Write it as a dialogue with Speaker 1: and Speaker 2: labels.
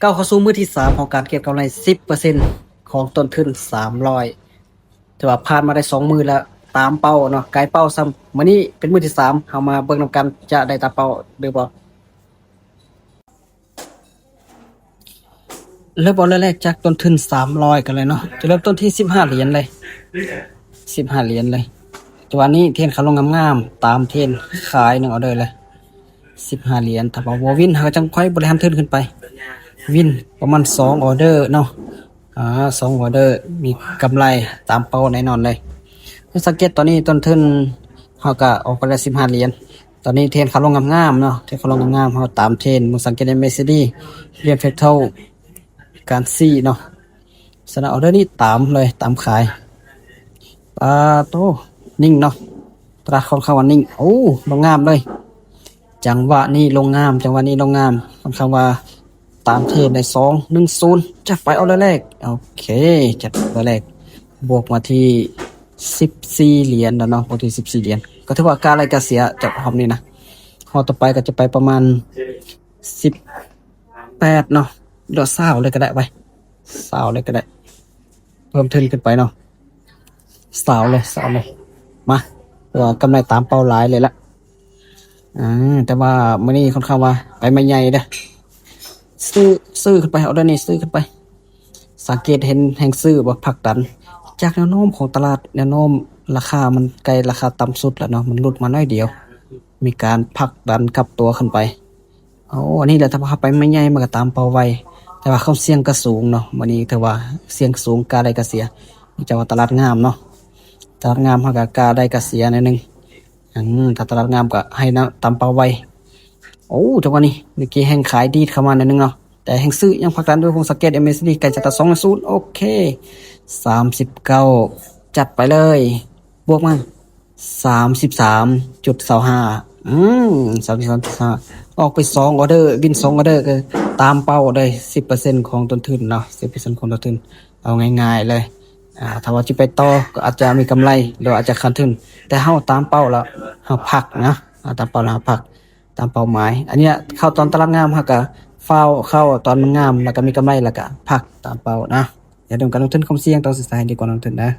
Speaker 1: ก้าวเข้าสู่มื้อที่3ของการเก็งกำไร 10% ของต้นทุน300ถือว่าผ่านมาได้2มื้อแล้วตามเป้าเนาะไกลเป้าซ้ำมื้อนี้เป็นมื้อที่3เฮามาเบิ่งนำกันจะได้ตามเป้าหรือบ่เริ่มแรกจากต้นทุน300กันเลยเนาะจะเริ่มต้นที่15เหรียญเลย15เหรียญเลยจังหวะนี้เทรนเขาลงงามๆตามเทรนขาย1ออเดอร์เลย15เหรียญถ้าว่าบ่วินเฮาจังค่อยบริหารทุนขึ้นไปวินประมาณ2ออเดอร์เนาะ2ออเดอร์มีกำไรตามเป้าแน่นอนเลยสังเกตตอนนี้ต้นทุนเฮาก็ออกไปแล้ว15เหรียญตอนนี้เทรนเขาลงงามๆเนาะเทรนเขาลงงามๆเฮาตามเทรนมึงสังเกตใน MACD เรียนเฟกเท่าการซี่เนาะสนะออเดอร์นี้ตามเลยตามขายปลาโตนิ่งเนาะตราค่อนข้างว่านิ่งโอ้ลงงามเลยจังหวะนี้ลงงามจังหวะนี้ลงงามค่อนข้างว่าตามเทรนใน210จัดไปเอาแรกโอเคจัดเอาแรกบวกมาที่14เหรียญแล้วเนาะบวกที่14เหรียญก็ถือว่าการอะไรก็เสียจากรอบนี้นะรอบต่อไปก็จะไปประมาณ18เนาะเดี๋ยว20เลยก็ได้ไป20เลยก็ได้เพิ่มทุนขึ้นไปเนาะ20เลยมาว่ากำไรตามเป้าหลายเลยละแต่ว่ามื้อนี้ค่อนข้างว่าไปไม่ใหญ่เด้อซื้อขึ้นไปเอาด้านนี้ซื้อขึ้นไปสังเกตเห็นแห่งซื้อบ่ผลักดันจากแนวโน้มของตลาดแนวโน้มราคามันใกล้ราคาต่ำสุดแล้วเนาะมันหลุดมาน้อยเดียวมีการผลักดันกลับตัวขึ้นไปอันนี้แหละถ้าว่าไปไม่ใหญ่มันก็ตามเป้าไว้แต่ว่าเขาเสี่ยงก็สูงเนาะมื้อนี้ถือว่าเสี่ยงสูงกาได้ก็เสียจากว่าตลาดงามเนาะตลาดงามเฮาก็กาได้ก็เสียนิดนึงถ้าตลาดงามก็ให้นะตามเป้าไว้จังหวะนี้เมื่อกี้แห่งขายดีเข้ามานิดนึงเนาะแต่แห่งซื้อยังผลักดันด้วยวงสเก็ต MACD ใกล้จะตัด2-0โอเค39จัดไปเลยบวกมา33.2533.25ออกไป2ออเดอร์วิน2ออเดอร์ก็ตามเป้าเลย 10% ของต้นทุนเนาะ 10% ของต้นทุนเอาง่ายๆเลยถ้าว่าจะไปต่อก็อาจจะมีกำไรหรืออาจจะขาดทุนแต่เฮาตามเป้าแล้วเฮาพักนะตามเป้าแล้วเฮาพักตามเป้าหมายอันเนี้ยเข้าตอนตลาดงามเฮาก็เข้าตอนมันงามแล้วก็มีกำไรแล้วก็พักตามเป้านะอย่าลืมการลงทุนความเสี่ยงต้องศึกษาให้ดีก่อนลงทุนนะ